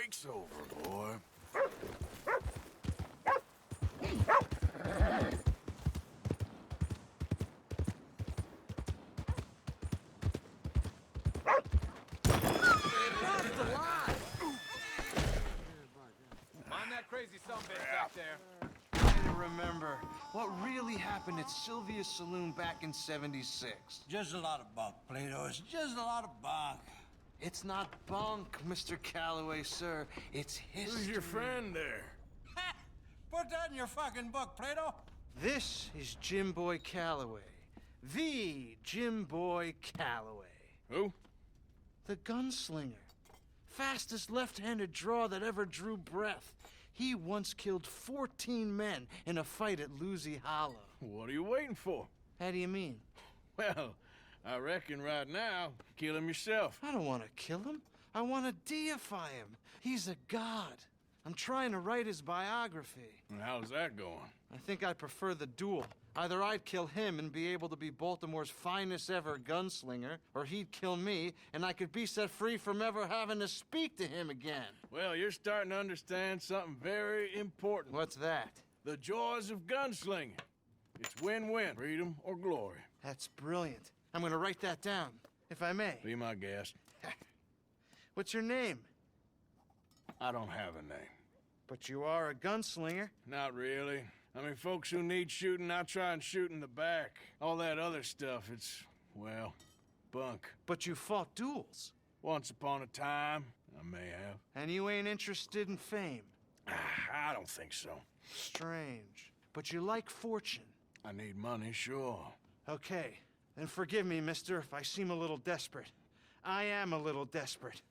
break's over, boy. Mind that crazy sumbitch back there. Trying to remember what really happened at Sylvia's saloon back in '76. Just a lot of bunk, Plato. It's just a lot of bunk. It's not bunk, Mr. Calloway, sir. It's history. Who's your friend there? Ha! Put that in your fucking book, Plato. This is Jim Boy Calloway. The Jim Boy Calloway. Who? The gunslinger. Fastest left-handed draw that ever drew breath. He once killed 14 men in a fight at Lucy Hollow. What are you waiting for? How do you mean? Well, I reckon right now, kill him yourself. I don't want to kill him. I want to deify him. He's a god. I'm trying to write his biography. And how's that going? I think I prefer the duel. Either I'd kill him and be able to be Baltimore's finest ever gunslinger, or he'd kill me and I could be set free from ever having to speak to him again. Well, you're starting to understand something very important. What's that? The joys of gunslinging. It's win-win, freedom or glory. That's brilliant. I'm gonna write that down, if I may. Be my guest. What's your name? I don't have a name. But you are a gunslinger. Not really. I mean, folks who need shooting, I try and shoot in the back. All that other stuff, it's, well, bunk. But you fought duels. Once upon a time, I may have. And you ain't interested in fame. I don't think so. Strange. But you like fortune. I need money, sure. Okay, then forgive me, mister, if I seem a little desperate. I am a little desperate.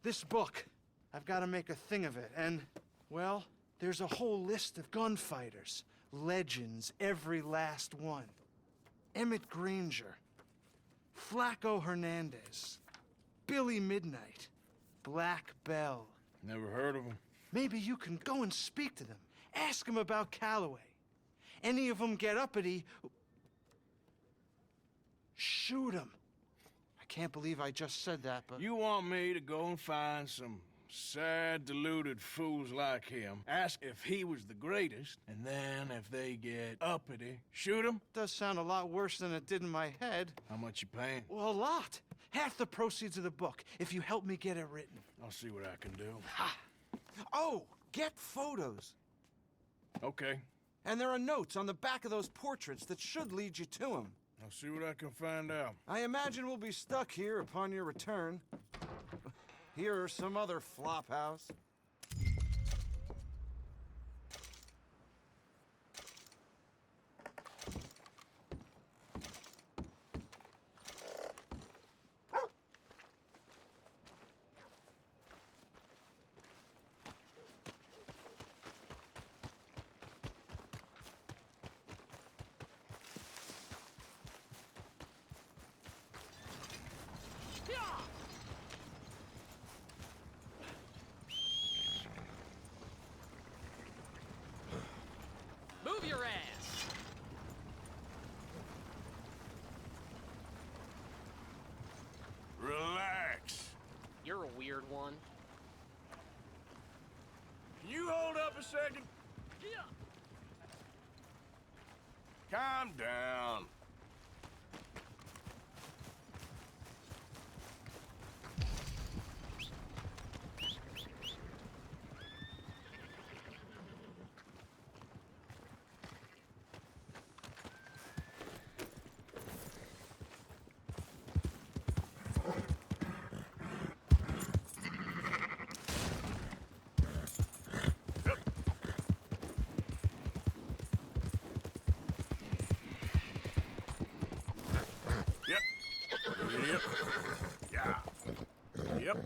This book, I've got to make a thing of it, and, well, there's a whole list of gunfighters. Legends, every last one. Emmett Granger, Flaco Hernandez, Billy Midnight, Black Bell. Never heard of them. Maybe you can go and speak to them. Ask them about Calloway. Any of them get uppity, shoot them. I can't believe I just said that, but... You want me to go and find some sad, deluded fools like him, ask if he was the greatest, and then if they get uppity, shoot him? Does sound a lot worse than it did in my head. How much you paying? Well, a lot. Half the proceeds of the book, if you help me get it written. I'll see what I can do. Ha! Oh, get photos. Okay. And there are notes on the back of those portraits that should lead you to him. I'll see what I can find out. I imagine we'll be stuck here upon your return. Here or some other flophouse. Move your ass! Relax. You're a weird one. Can you hold up a second? Yeah. Calm down. Yep. Yeah. Yep.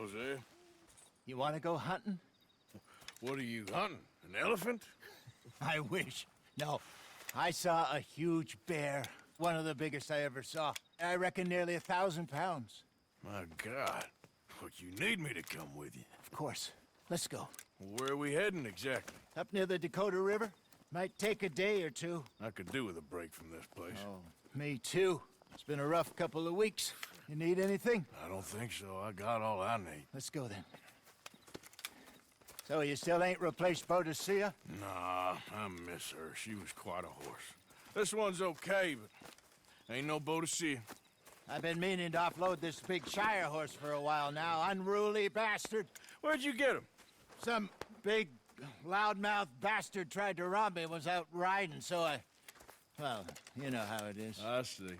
Jose, You want to go hunting? what are you hunting? An elephant? I wish. No. I saw a huge bear. One of the biggest I ever saw. I reckon nearly 1,000 pounds. My God. Look, you need me to come with you. Of course. Let's go. Where are we heading exactly? Up near the Dakota River. Might take a day or two. I could do with a break from this place. Oh, me too. It's been a rough couple of weeks. You need anything? I don't think so. I got all I need. Let's go then. So you still ain't replaced Boadicea? Nah, I miss her. She was quite a horse. This one's okay, but ain't no Boadicea. I've been meaning to offload this big Shire horse for a while now. Unruly bastard. Where'd you get him? Some big, loudmouth bastard tried to rob me, was out riding, so well, you know how it is. I see.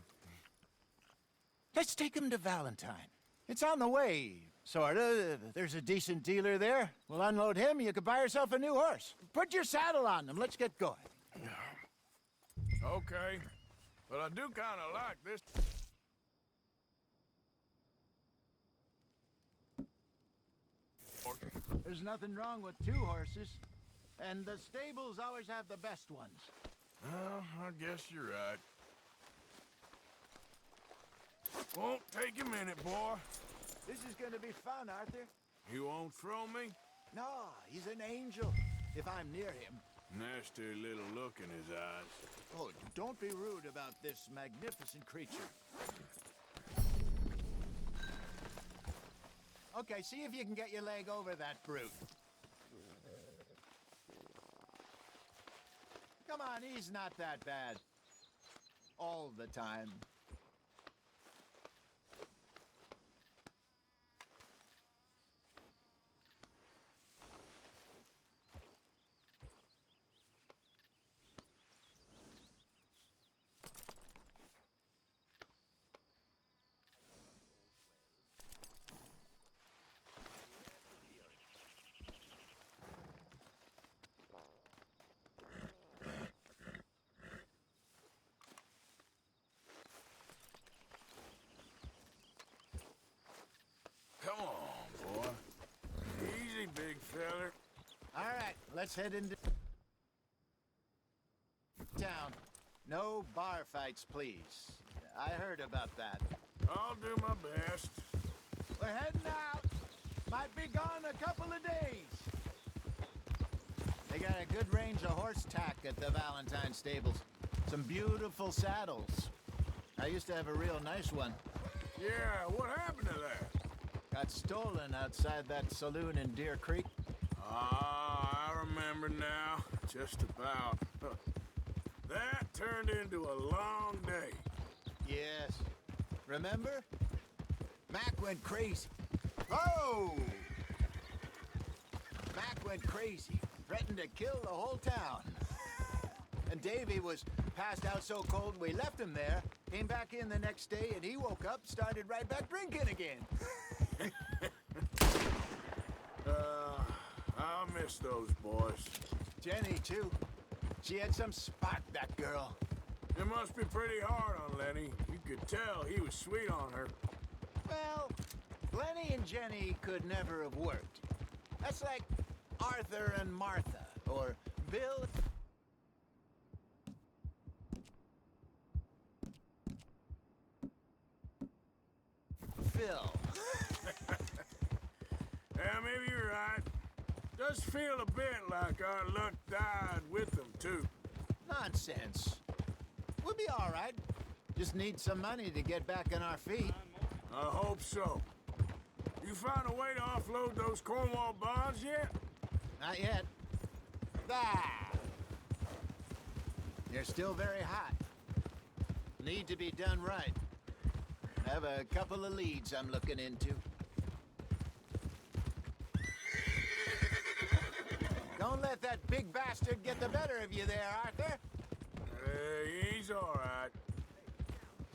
Let's take him to Valentine. It's on the way, sorta. There's a decent dealer there. We'll unload him, you could buy yourself a new horse. Put your saddle on him, let's get going. Okay, but I do kind of like this. There's nothing wrong with two horses, and the stables always have the best ones. Well, I guess you're right. Won't take a minute, boy. This is gonna be fun, Arthur. You won't throw me? No, he's an angel, if I'm near him. Nasty little look in his eyes. Oh, don't be rude about this magnificent creature. Okay, see if you can get your leg over that brute. Come on, he's not that bad. All the time. Come on, boy. Easy, big feller. All right, let's head into town. No bar fights, please. I heard about that. I'll do my best. We're heading out. Might be gone a couple of days. They got a good range of horse tack at the Valentine stables. Some beautiful saddles. I used to have a real nice one. Yeah, what happened to that? Got stolen outside that saloon in Deer Creek. Ah, I remember now. Just about. That turned into a long day. Yes. Remember? Mac went crazy. Oh! Mac went crazy. Threatened to kill the whole town. And Davy was passed out so cold we left him there. Came back in the next day and he woke up, started right back drinking again. I'll miss those boys. Jenny, too. She had some spark, that girl. It must be pretty hard on Lenny. You could tell he was sweet on her. Well, Lenny and Jenny could never have worked. That's like Arthur and Martha, or Bill... Phil. Yeah, maybe you're right. Does feel a bit like our luck died with them, too. Nonsense. We'll be all right. Just need some money to get back on our feet. I hope so. You found a way to offload those Cornwall bonds yet? Not yet. Ah! They're still very hot. Need to be done right. Have a couple of leads I'm looking into. Don't let that big bastard get the better of you there, Arthur. He's all right.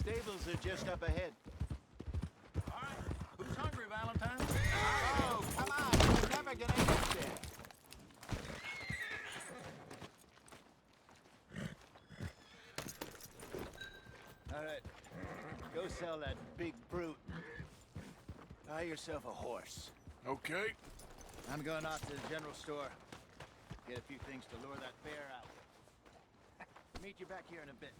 Stables are just up ahead. Who's hungry, Valentine? Oh, come on. You're never gonna get there. All right. Go sell that big brute. Buy yourself a horse. Okay. I'm going off to the general store. Get a few things to lure that bear out. Meet you back here in a bit.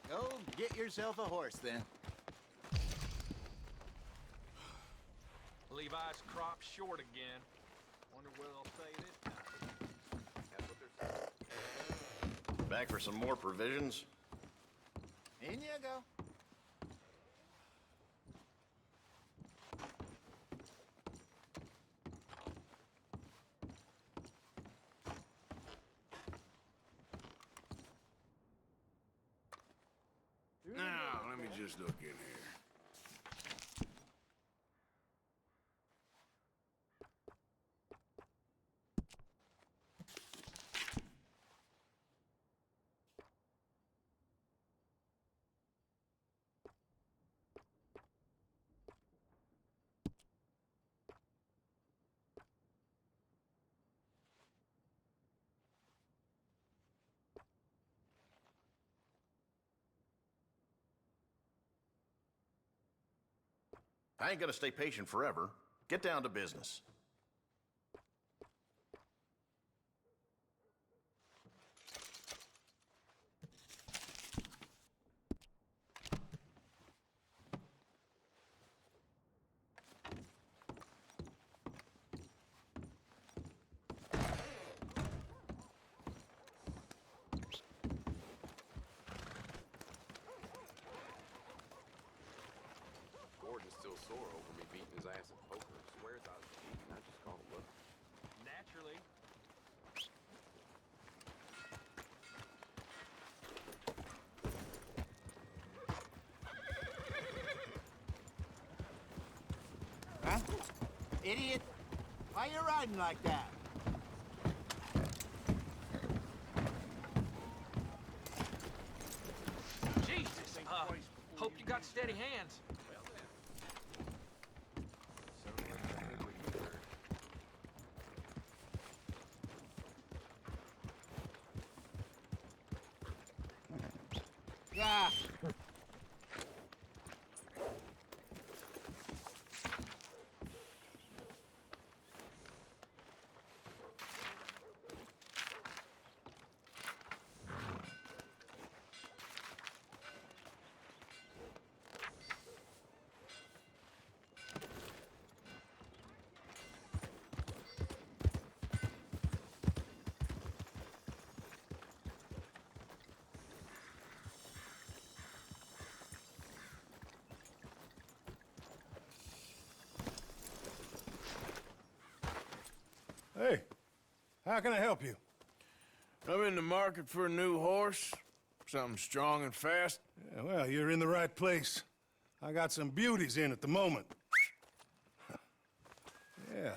Go get yourself a horse, then. Levi's crop short again. Wonder what they'll say this time. That's what they're saying. Back for some more provisions? In you go. Now, let me just look in here. I ain't gonna stay patient forever. Get down to business. Gordon's still sore over me beating his ass at poker. Swears I was cheating. I just called a look. Naturally. Huh? Idiot! Why you riding like that? Jesus! Hope you got steady hands. Yeah. Hey, how can I help you? I'm in the market for a new horse. Something strong and fast. Yeah, well, you're in the right place. I got some beauties in at the moment. Yeah.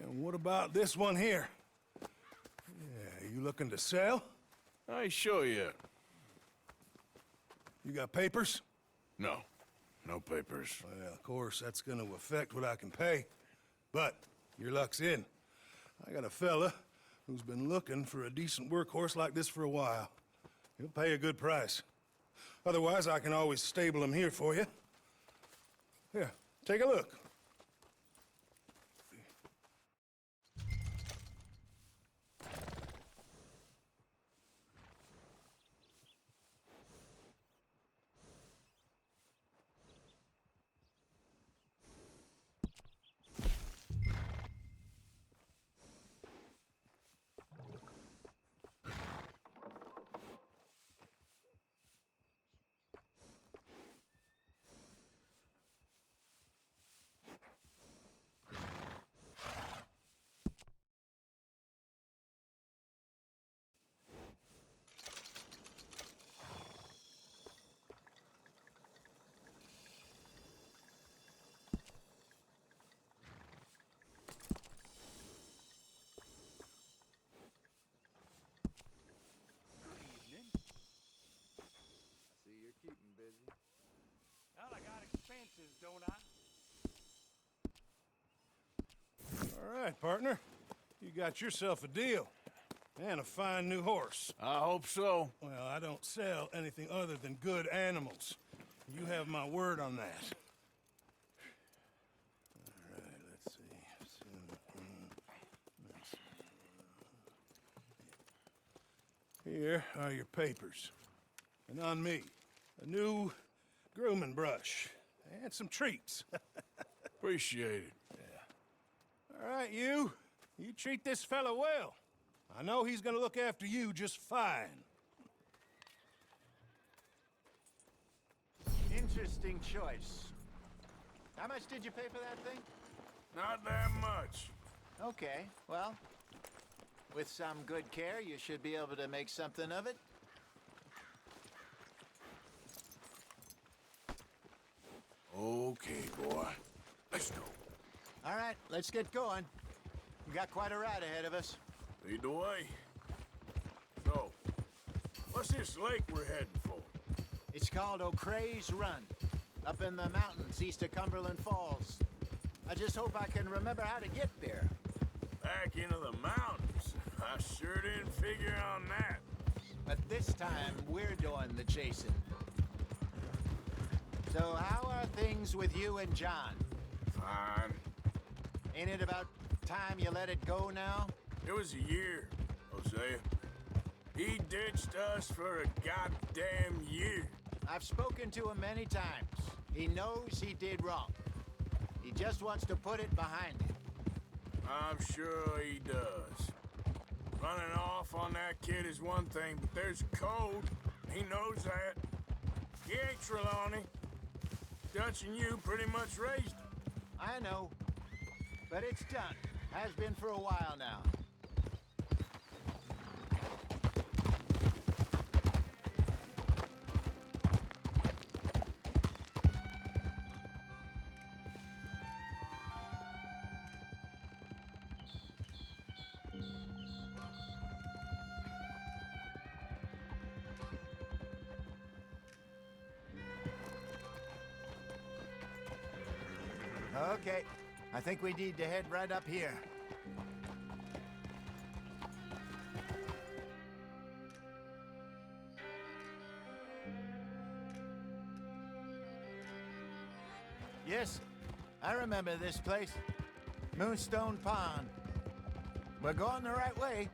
And what about this one here? Yeah, you looking to sell? I ain't sure yet. You got papers? No. No papers. Well, of course, that's gonna affect what I can pay. But your luck's in. I got a fella who's been looking for a decent workhorse like this for a while. He'll pay a good price. Otherwise, I can always stable him here for you. Here, take a look. don't I? All right, partner. You got yourself a deal. And a fine new horse. I hope so. Well, I don't sell anything other than good animals. You have my word on that. All right, let's see. Here are your papers. And on me, a new grooming brush. And some treats. Appreciate it. All right, you. You treat this fella well. I know he's gonna look after you just fine. Interesting choice. How much did you pay for that thing? Not that much. Okay, well, with some good care, you should be able to make something of it. Okay, boy. Let's go. All right, let's get going. We got quite a ride ahead of us. Lead the way. So, what's this lake we're heading for? It's called O'Creagh's Run, up in the mountains east of Cumberland Falls. I just hope I can remember how to get there. Back into the mountains. I sure didn't figure on that. But this time, we're doing the chasing. So how are things with you and John? Fine. Ain't it about time you let it go now? It was a year, Hosea. He ditched us for a goddamn year. I've spoken to him many times. He knows he did wrong. He just wants to put it behind him. I'm sure he does. Running off on that kid is one thing, but there's a code. He knows that. He ain't Trelawney. Dutch and you pretty much raised him. I know. But it's done. Has been for a while now. Okay, I think we need to head right up here. Yes, I remember this place. Moonstone Pond. We're going the right way.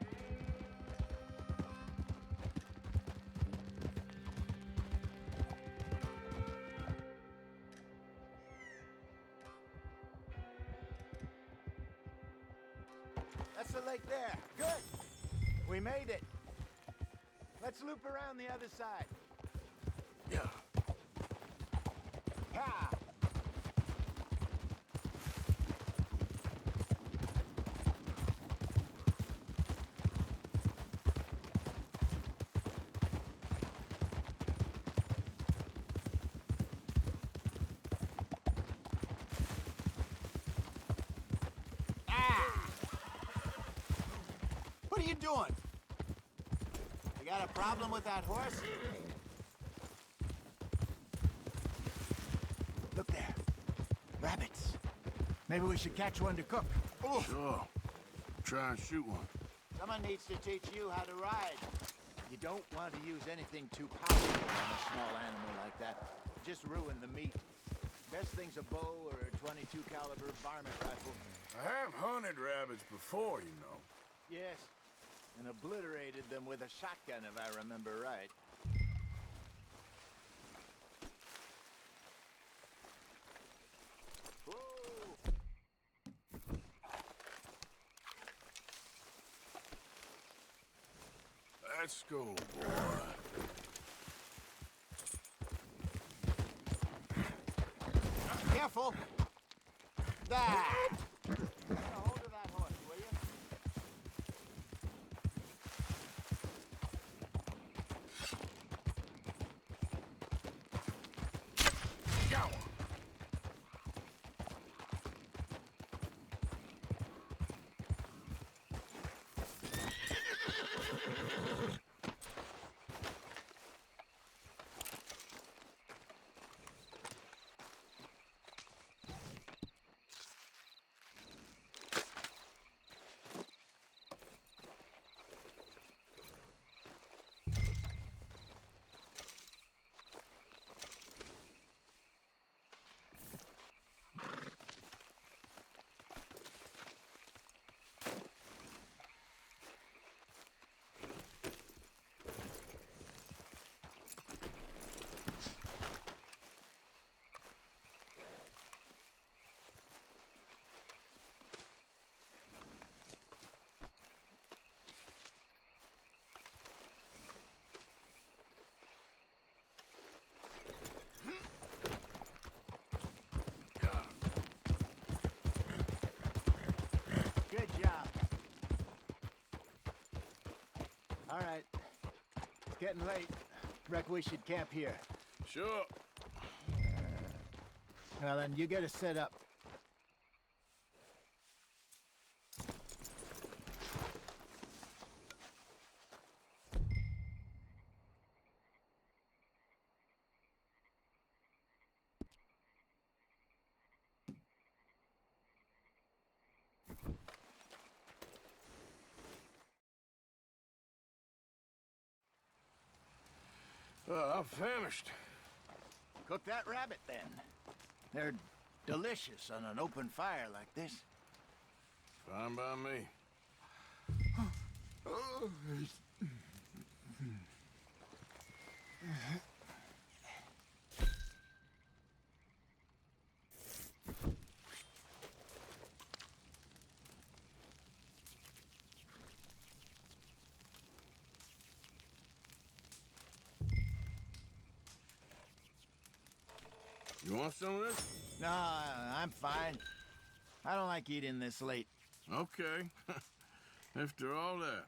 That's the lake there. Good. We made it. Let's loop around the other side. Yeah. Ha! What are you doing? You got a problem with that horse? Look there. Rabbits. Maybe we should catch one to cook. Oh. Sure. Try and shoot one. Someone needs to teach you how to ride. You don't want to use anything too powerful on a small animal like that. Just ruin the meat. Best thing's a bow or a .22 caliber varmint rifle. I have hunted rabbits before, you know. Yes, and obliterated them with a shotgun, if I remember right. Whoa! Let's go, boy. Careful! There! Get a hold of that horse, will you? Go! All right. It's getting late. Reckon we should camp here. Sure. Well, then you get us set up. I'm famished. Cook that rabbit, then. They're delicious on an open fire like this. Fine by me. You want some of this? No, I'm fine. I don't like eating this late. Okay. After all that.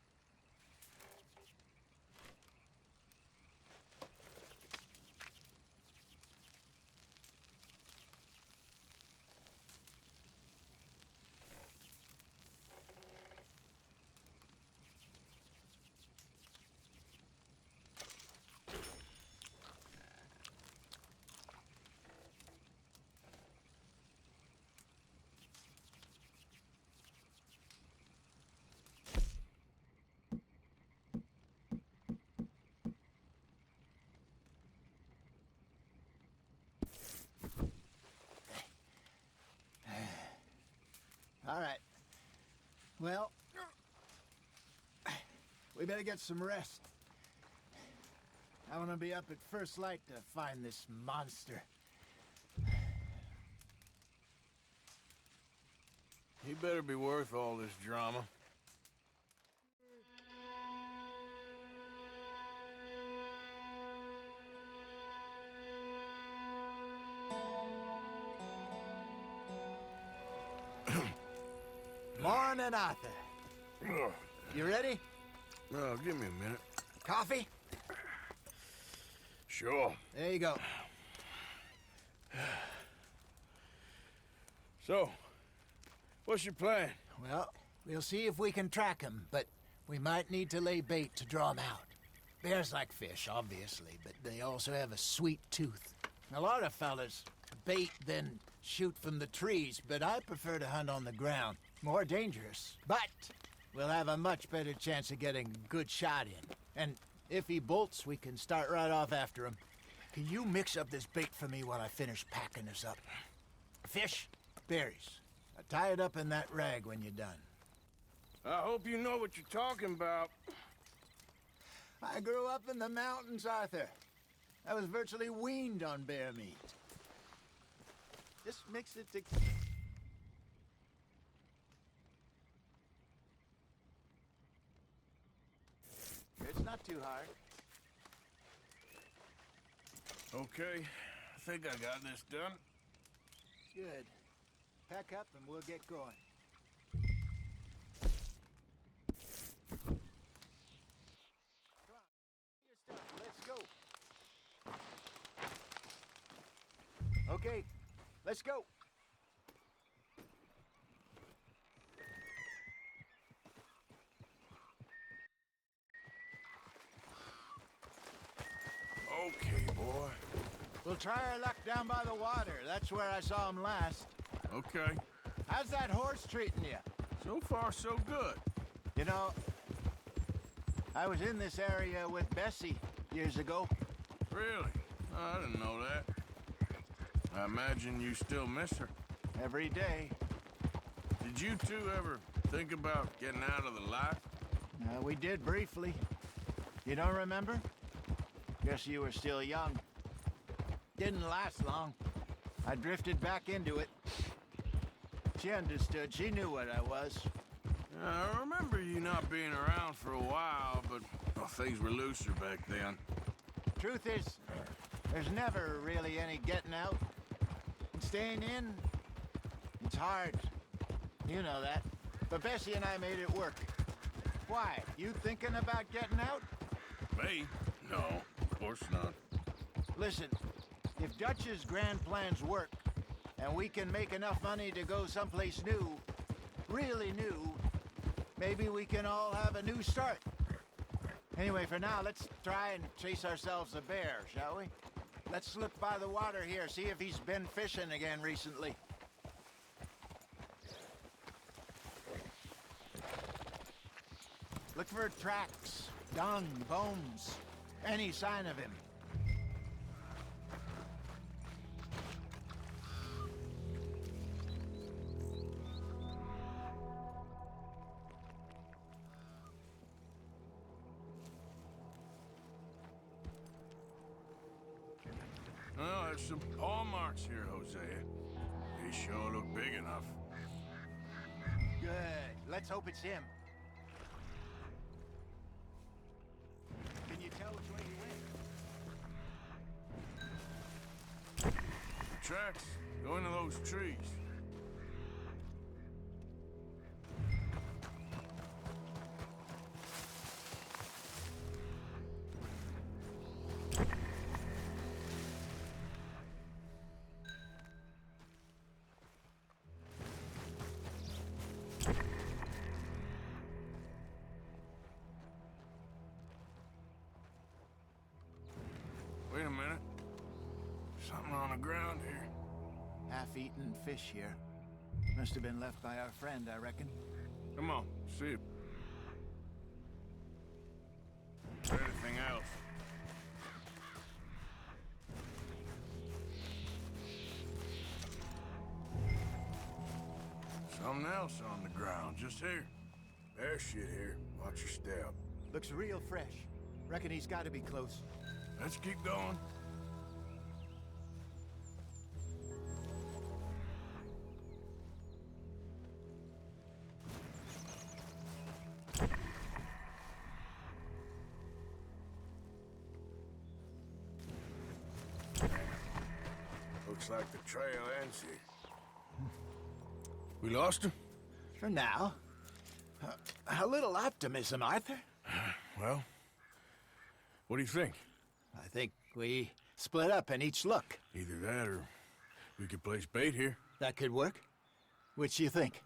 All right. Well, we better get some rest. I want to be up at first light to find this monster. He better be worth all this drama. Morning, Arthur. You ready? Well, give me a minute. Coffee? Sure. There you go. So, what's your plan? Well, we'll see if we can track him, but we might need to lay bait to draw him out. Bears like fish, obviously, but they also have a sweet tooth. A lot of fellas bait, then shoot from the trees, but I prefer to hunt on the ground. More dangerous, but we'll have a much better chance of getting a good shot in. And if he bolts, we can start right off after him. Can you mix up this bait for me while I finish packing this up? Fish, berries. Tie it up in that rag when you're done. I hope you know what you're talking about. I grew up in the mountains, Arthur. I was virtually weaned on bear meat. Just mix it together. It's not too hard. Okay, I think I got this done. Good. Pack up and we'll get going. Come on. Your stuff. Let's go. Okay, let's go. Okay, boy. We'll try our luck down by the water. That's where I saw him last. Okay. How's that horse treating you? So far, so good. You know, I was in this area with Bessie years ago. Really? Oh, I didn't know that. I imagine you still miss her. Every day. Did you two ever think about getting out of the life? We did briefly. You don't remember? Guess you were still young. Didn't last long. I drifted back into it. She understood. She knew what I was. I remember you not being around for a while, but well, things were looser back then. Truth is, there's never really any getting out. And staying in, it's hard. You know that. But Bessie and I made it work. Why? You thinking about getting out? Me? No, of course not. Listen, if Dutch's grand plans work, and we can make enough money to go someplace new, really new, maybe we can all have a new start. Anyway, for now, let's try and chase ourselves a bear, shall we? Let's look by the water here, see if he's been fishing again recently. Look for tracks, dung, bones, any sign of him. Oh, there's some paw marks here, Hosea. They sure look big enough. Good. Let's hope it's him. Can you tell which way he went? Tracks go into those trees. Wait a minute. Something on the ground here. Half-eaten fish here. Must have been left by our friend, I reckon. Come on, see it. Anything else? Something else on the ground, just here. There's shit here. Watch your step. Looks real fresh. Reckon he's got to be close. Let's keep going. Looks like the trail ends here. We lost him? For now. A little optimism, Arthur. Well, what do you think? I think we split up and each look. Either that or we could place bait here. That could work. Which you think?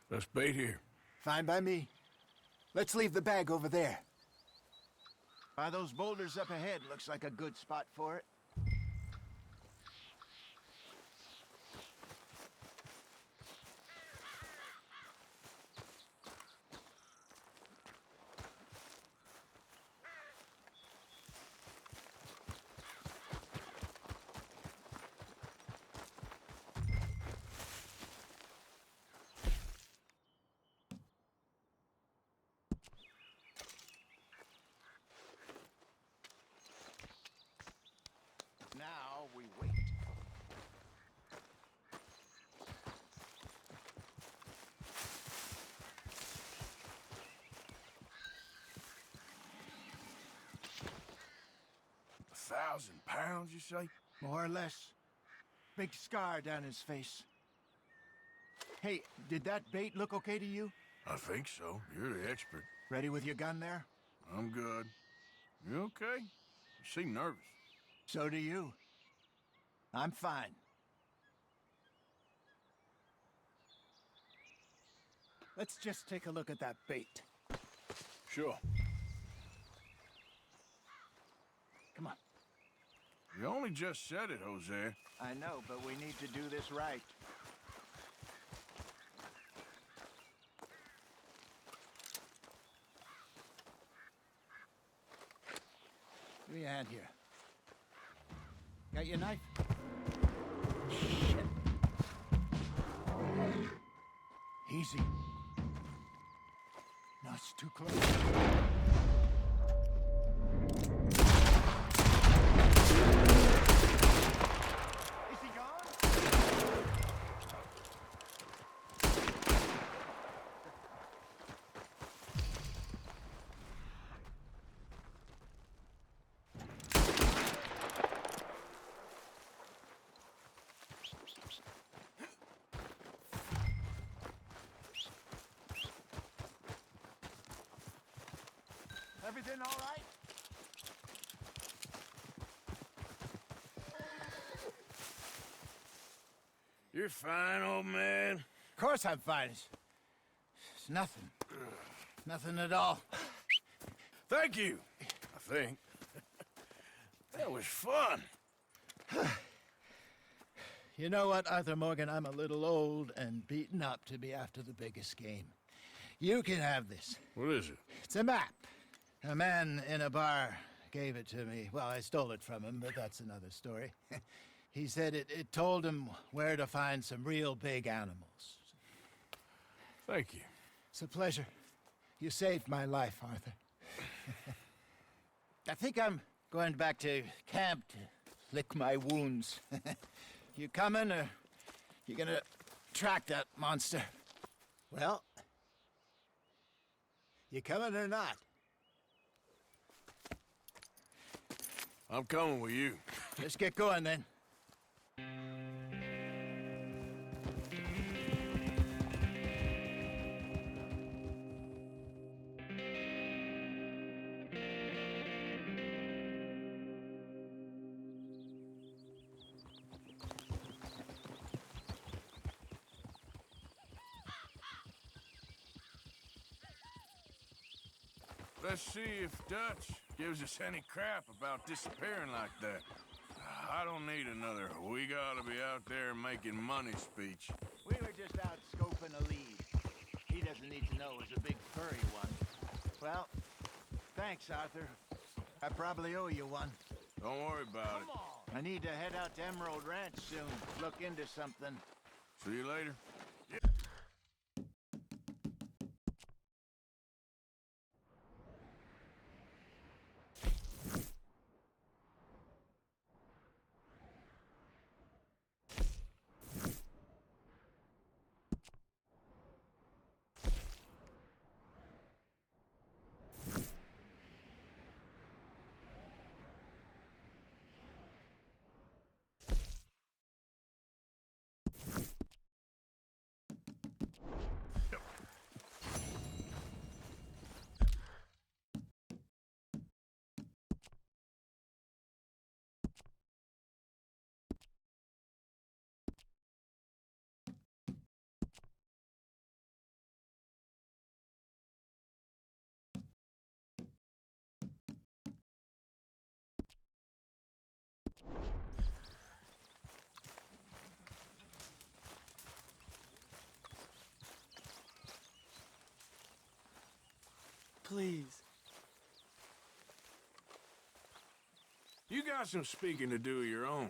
Let's bait here. Fine by me. Let's leave the bag over there. By those boulders up ahead, looks like a good spot for it. Now we wait. £1,000, you say? More or less. Big scar down his face. Hey, did that bait look okay to you? I think so. You're the expert. Ready with your gun there? I'm good. You okay? You seem nervous. So do you. I'm fine. Let's just take a look at that bait. Sure. Come on. You only just said it, Jose. I know, but we need to do this right. Give me a hand here. Got your knife? Shit. Easy. No, it's too close. Is he gone? Everything all right? You're fine, old man. Of course I'm fine. It's nothing. Nothing at all. Thank you, I think. That was fun. You know what, Arthur Morgan? I'm a little old and beaten up to be after the biggest game. You can have this. What is it? It's a map. A man in a bar gave it to me. Well, I stole it from him, but that's another story. He said it told him where to find some real big animals. Thank you. It's a pleasure. You saved my life, Arthur. I think I'm going back to camp to lick my wounds. You coming, or you gonna track that monster? Well, you coming or not? I'm coming with you. Let's get going, then. Let's see if Dutch gives us any crap about disappearing like that. I don't need another "we gotta be out there making money" speech. We were just out scoping a lead. He doesn't need to know it was a big furry one. Well, thanks, Arthur. I probably owe you one. Don't worry about it. I need to head out to Emerald Ranch soon. Look into something. See you later. Please. You got some speaking to do of your own.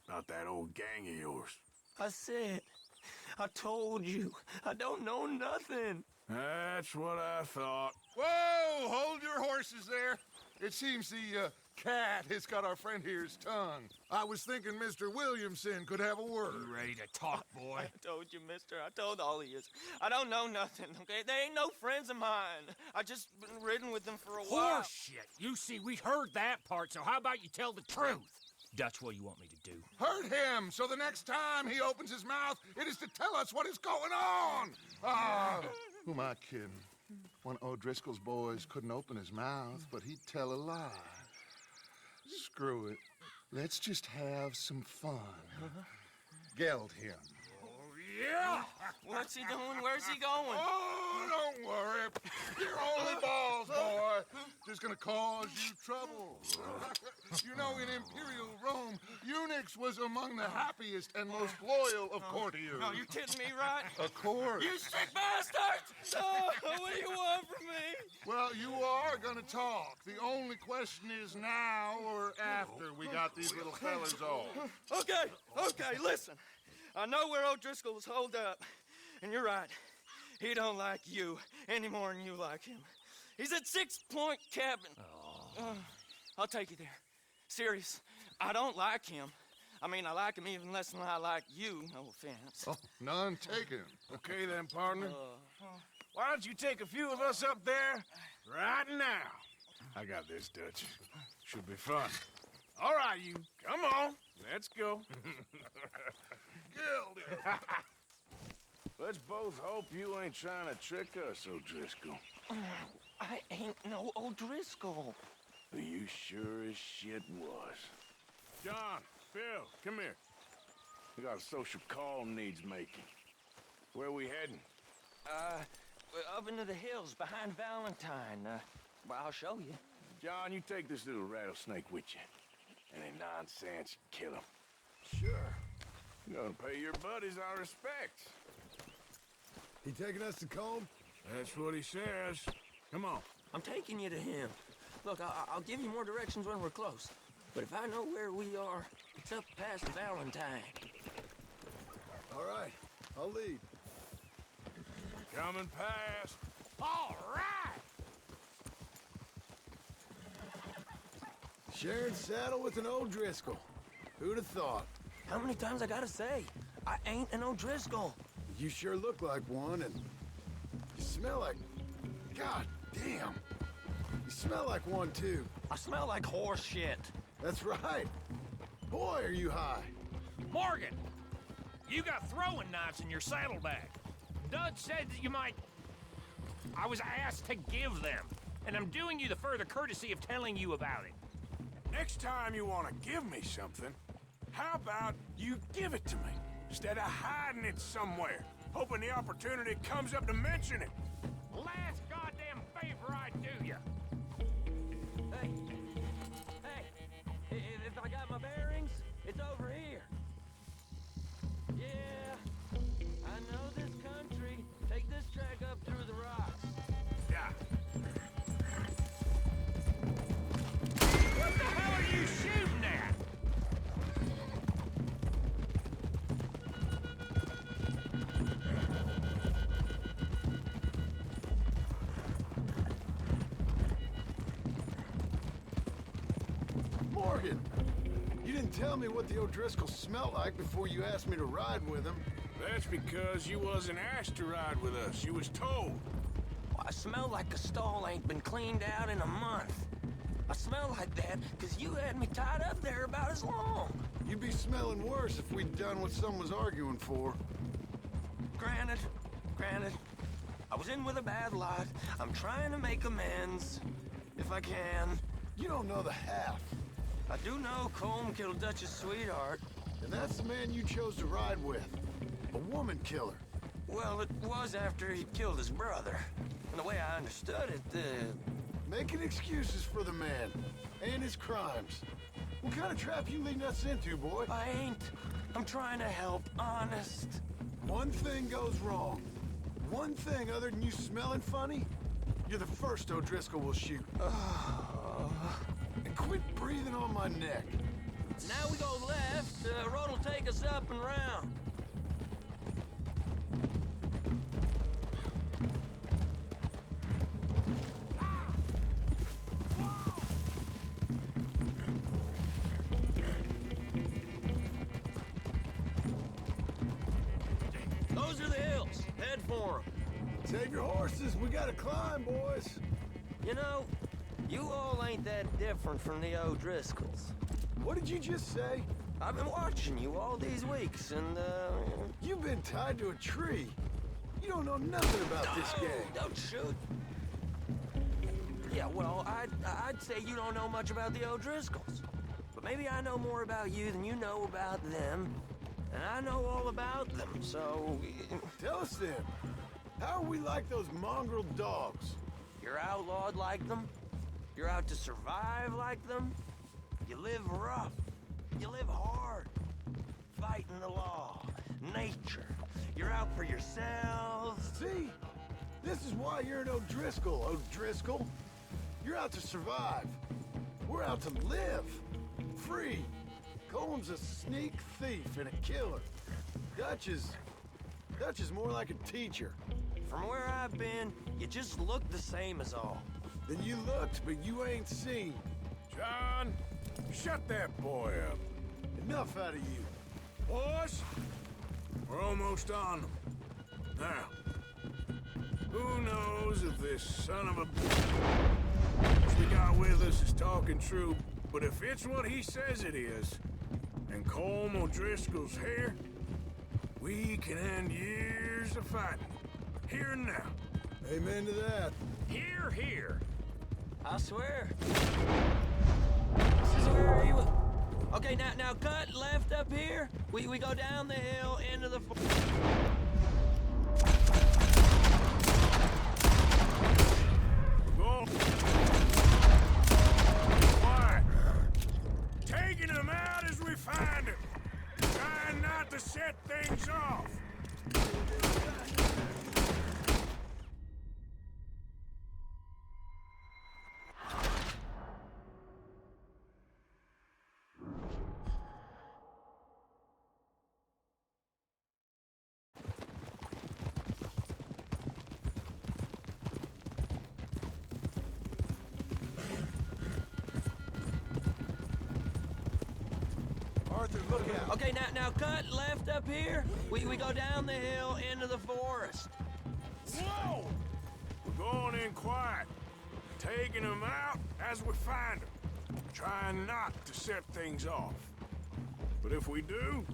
About that old gang of yours. I said, I told you, I don't know nothing. That's what I thought. Whoa! Hold your horses there. It seems the cat has got our friend here's tongue. I was thinking Mr. Williamson could have a word. You ready to talk, boy? I told you, mister. I told all of you. I don't know nothing, okay? They ain't no friends of mine. I just been ridden with them for a while. Horseshit. You see, we heard that part, so how about you tell the truth? Dutch, what do you want me to do? Hurt him, so the next time he opens his mouth, it is to tell us what is going on. Who am I kidding? One of O'Driscoll's boys couldn't open his mouth, but he'd tell a lie. Screw it. Let's just have some fun. Geld him. Yeah! What's he doing? Where's he going? Oh, don't worry. You're only balls, boy. Just gonna cause you trouble. You know, in Imperial Rome, eunuchs was among the happiest and most loyal of courtiers. No, you kidding me, right? Of course. You sick bastards! Oh, what do you want from me? Well, you are gonna talk. The only question is now or after we got these little fellas off. Okay, listen. I know where O'Driscoll's holed up, and you're right. He don't like you any more than you like him. He's at 6 Point Cabin. I'll take you there. Serious, I don't like him. I mean, I like him even less than I like you, no offense. Oh, none taken. Okay then, partner. Why don't you take a few of us up there right now? I got this, Dutch. Should be fun. All right, you. Come on. Let's go. Let's both hope you ain't trying to trick us, O'Driscoll. I ain't no O'Driscoll. You sure as shit was. John, Phil, come here. We got a social call needs making. Where we heading? We're up into the hills behind Valentine. Well, I'll show you. John, you take this little rattlesnake with you. Any nonsense, kill him. Sure. You're gonna pay your buddies our respects. He taking us to Combe? That's what he says. Come on. I'm taking you to him. Look, I'll give you more directions when we're close. But if I know where we are, it's up past Valentine. All right, I'll lead. Coming past. All right! Sharing saddle with an O'Driscoll. Who'd have thought? How many times I gotta say? I ain't an O'Driscoll. You sure look like one, and you smell like... God damn. You smell like one, too. I smell like horse shit. That's right. Boy, are you high. Morgan, you got throwing knives in your saddlebag. Dud said that you might... I was asked to give them, and I'm doing you the further courtesy of telling you about it. Next time you want to give me something, how about you give it to me, instead of hiding it somewhere, hoping the opportunity comes up to mention it? Last goddamn favor I do you. Hey, if I got my bearings, it's over here. Yeah, I know this country. Take this track up through the rocks. Yeah. What the hell are you shooting at? Morgan, you didn't tell me what the O'Driscoll smelled like before you asked me to ride with him. That's because you wasn't asked to ride with us. You was told. I smell like a stall ain't been cleaned out in a month. I smell like that because you had me tied up there about as long. You'd be smelling worse if we'd done what some was arguing for. Granted. I was in with a bad lot. I'm trying to make amends, if I can. You don't know the half. I do know Colm killed Dutch's sweetheart. And that's the man you chose to ride with. A woman killer. Well, it was after he killed his brother. And the way I understood it, Making excuses for the man and his crimes. What kind of trap you leading us into, boy? I ain't. I'm trying to help, honest. One thing goes wrong. One thing other than you smelling funny, you're the first O'Driscoll will shoot. And quit breathing on my neck. Now we go left. Road will take us up and round. Those are the hills. Head for them. Save your horses. We gotta climb, boys. You know, you all ain't that different from the O'Driscolls. What did you just say? I've been watching you all these weeks, and, You've been tied to a tree. You don't know nothing about this game. Don't shoot. Yeah, well, I'd say you don't know much about the O'Driscolls. But maybe I know more about you than you know about them. And I know all about them, so... Tell us then. How are we like those mongrel dogs? You're outlawed like them. You're out to survive like them. You live rough. You live hard. Fighting the law. Nature. You're out for yourselves. See? This is why you're an O'Driscoll, O'Driscoll. You're out to survive. We're out to live. Free. Colm's a sneak thief and a killer. Dutch is more like a teacher. From where I've been, you just look the same as all. Then you looked, but you ain't seen. John, shut that boy up. Enough out of you. Boys, we're almost on them. Now, who knows if this son of a bitch we got with us is talking true, but if it's what he says it is, and Colm O'Driscoll's here, we can end years of fighting, here and now. Amen to that. Here, here. I swear. This is where you... Okay, now cut left up here. We go down the hill into the... Go. Quiet. Taking them out as we find them. Trying not to set things off. Okay, now cut left up here. We go down the hill into the forest. Whoa! We're going in quiet. Taking them out as we find them. Trying not to set things off. But if we do,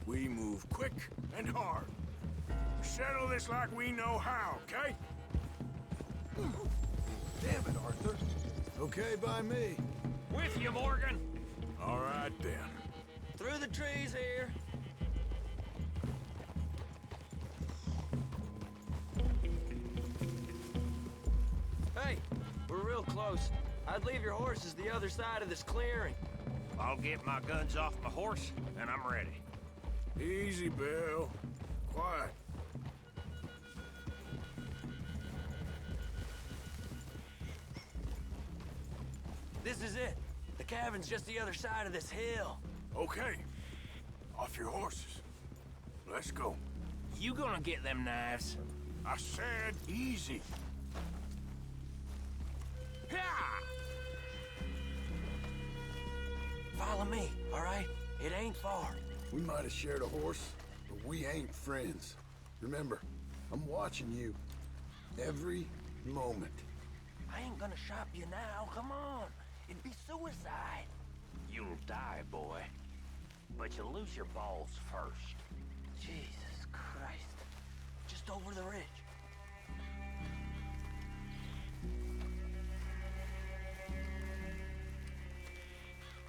we move quick and hard. Settle this like we know how, okay? Damn it, Arthur. Okay by me. With you, Morgan. All right, then. Through the trees here. Hey, we're real close. I'd leave your horses the other side of this clearing. I'll get my guns off my horse, and I'm ready. Easy, Bill. Quiet. This is it. The cabin's just the other side of this hill. Okay. Off your horses. Let's go. You gonna get them knives? I said easy. Follow me, all right? It ain't far. We might have shared a horse, but we ain't friends. Remember, I'm watching you. Every moment. I ain't gonna shop you now, come on. It'd be suicide. You'll die, boy. But you'll lose your balls first. Jesus Christ. Just over the ridge.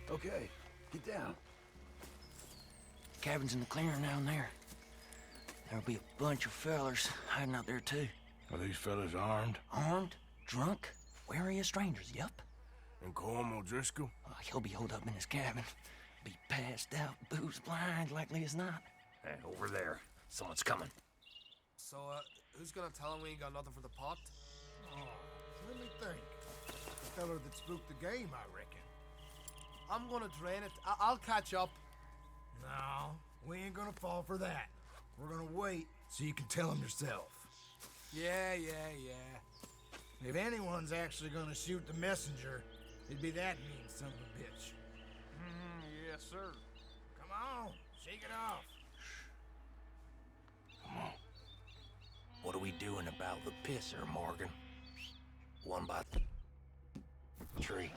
Okay, get down. Cabin's in the clearing down there. There'll be a bunch of fellers hiding out there, too. Are these fellas armed? Armed, drunk, wary of strangers, yup. And Colm O'Driscoll? He'll be holed up in his cabin. Be passed out, booze blind, likely as not. Hey, over there. Someone's coming. So, who's gonna tell him we ain't got nothing for the pot? Oh, let me think. The feller that spooked the game, I reckon. I'm gonna drain it. I'll catch up. No, we ain't gonna fall for that. We're gonna wait so you can tell him yourself. Yeah. If anyone's actually gonna shoot the messenger, it'd be that mean son of a bitch. Yes, sir. Come on, shake it off. Come on. What are we doing about the pisser, Morgan? One by tree.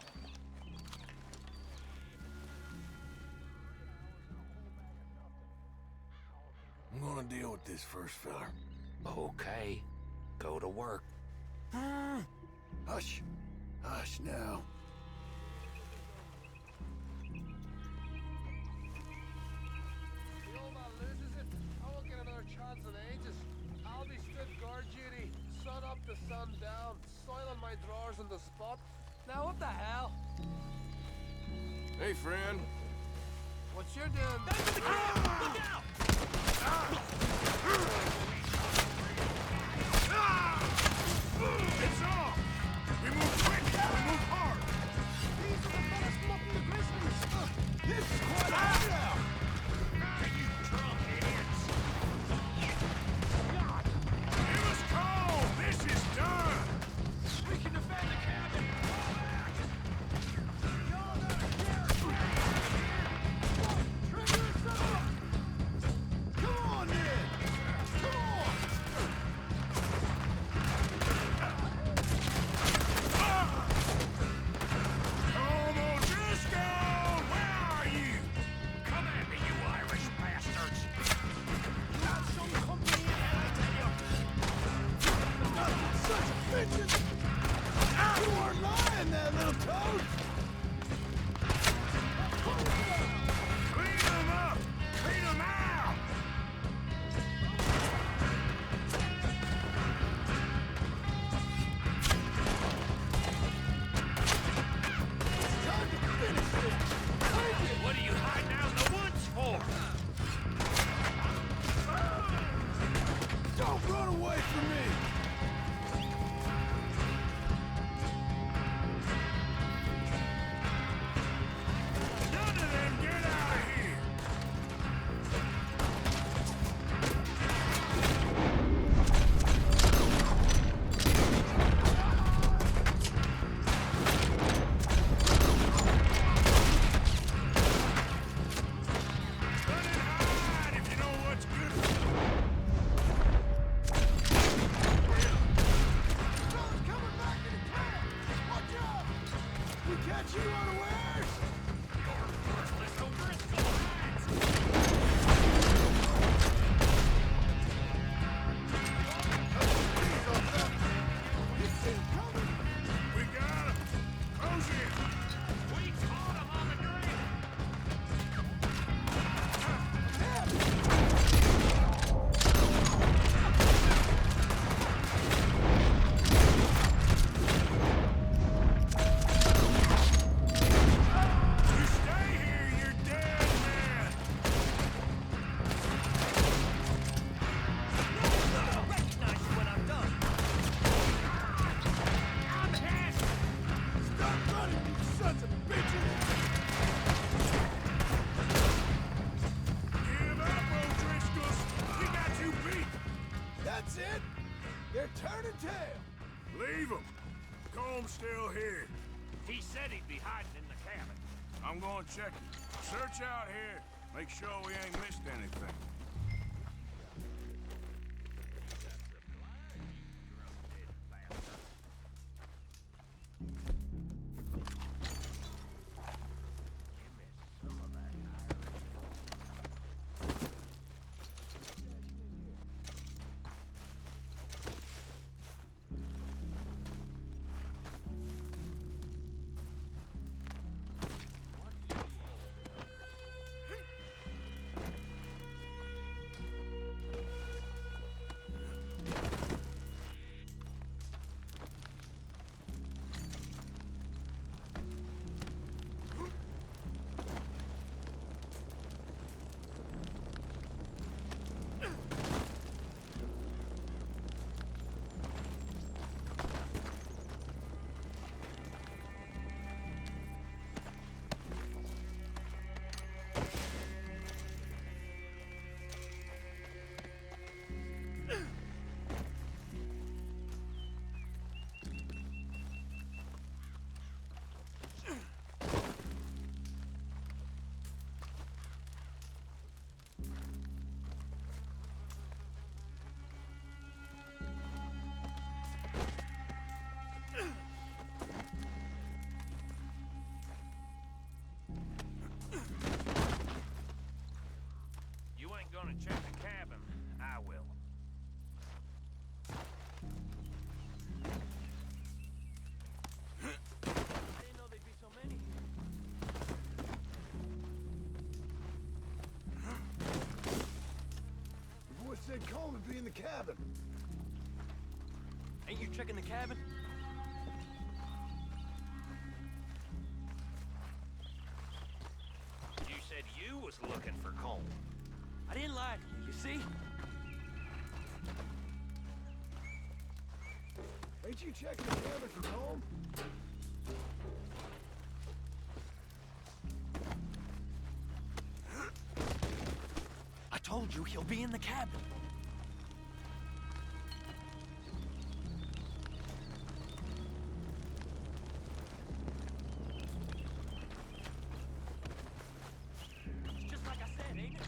I'm gonna deal with this first, fella. Okay. Go to work. Hush. Hush now. The old man loses it. I won't get another chance in ages. I'll be stood guard duty, sun up to sun down, soiling my drawers on the spot. Now what the hell? Hey, friend. What you're doing? Look out! It's on! We move quick! We move hard! These are the fellas from up in the Grizzlies. This is quite hard now! You drunk idiots! God! It was cold! This is done! We can defend the cabin! Fall back! Come on, then! Come on! bitches! You weren't lying there, little toad! Clean them up! Clean them out! What are you hiding out in the woods for? Don't run away from me! None of them get out of here! Run and hide if you know what's good for you. Fellas coming back into town! Watch out! We catch you unawares! Let's go Driscoll hides. You see him coming? We got him! Close in! We caught him on the drink. You stay here, you're dead, man! I'll recognize you when I'm done. I'm hit. Stop running, you sons of bitches! Give up, O'Driscolls! We got you beat! That's it! They're turning tail! Leave them! Comb's still here. He said he'd be hiding in the cabin. I'm going to check it. Search out here. Make sure we ain't missed anything. You ain't gonna check the cabin. I will. I didn't know there'd be so many. The boy said Colm would be in the cabin. Ain't you checking the cabin? You said you was looking for Cole. I didn't lie to you, you see? Ain't you checking the cabin for Colm? I told you he'll be in the cabin. It's just like I said, ain't it?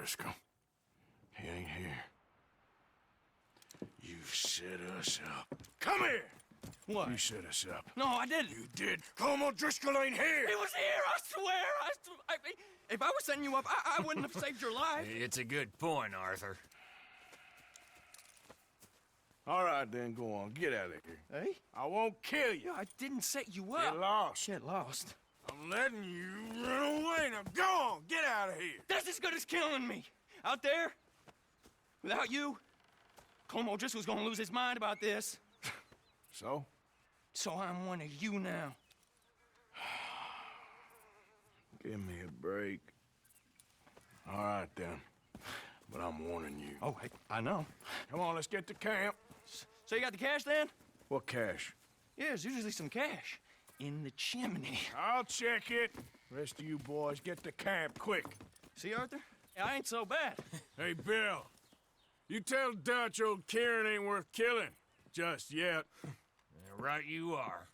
Driscoll. He ain't here. You set us up. Come here! What? You set us up. No, I didn't. You did. Como Driscoll ain't here! He was here, I swear! If I was setting you up, I wouldn't have saved your life. It's a good point, Arthur. All right, then, go on. Get out of here. Hey? I won't kill you. I didn't set you up. Get lost. Get lost. I'm letting you run away. Now go on. Get out of here. That's as good as killing me. Out there, without you, Como Driscoll's gonna lose his mind about this. So? So I'm one of you now. Give me a break. All right, then. But I'm warning you. Oh, hey, I know. Come on, let's get to camp. So you got the cash then? What cash? Yeah, there's usually some cash in the chimney. I'll check it. Rest of you boys, get to camp, quick. See, Arthur? I ain't so bad. Hey, Bill. You tell Dutch old Kieran ain't worth killing. Just yet. Right you are.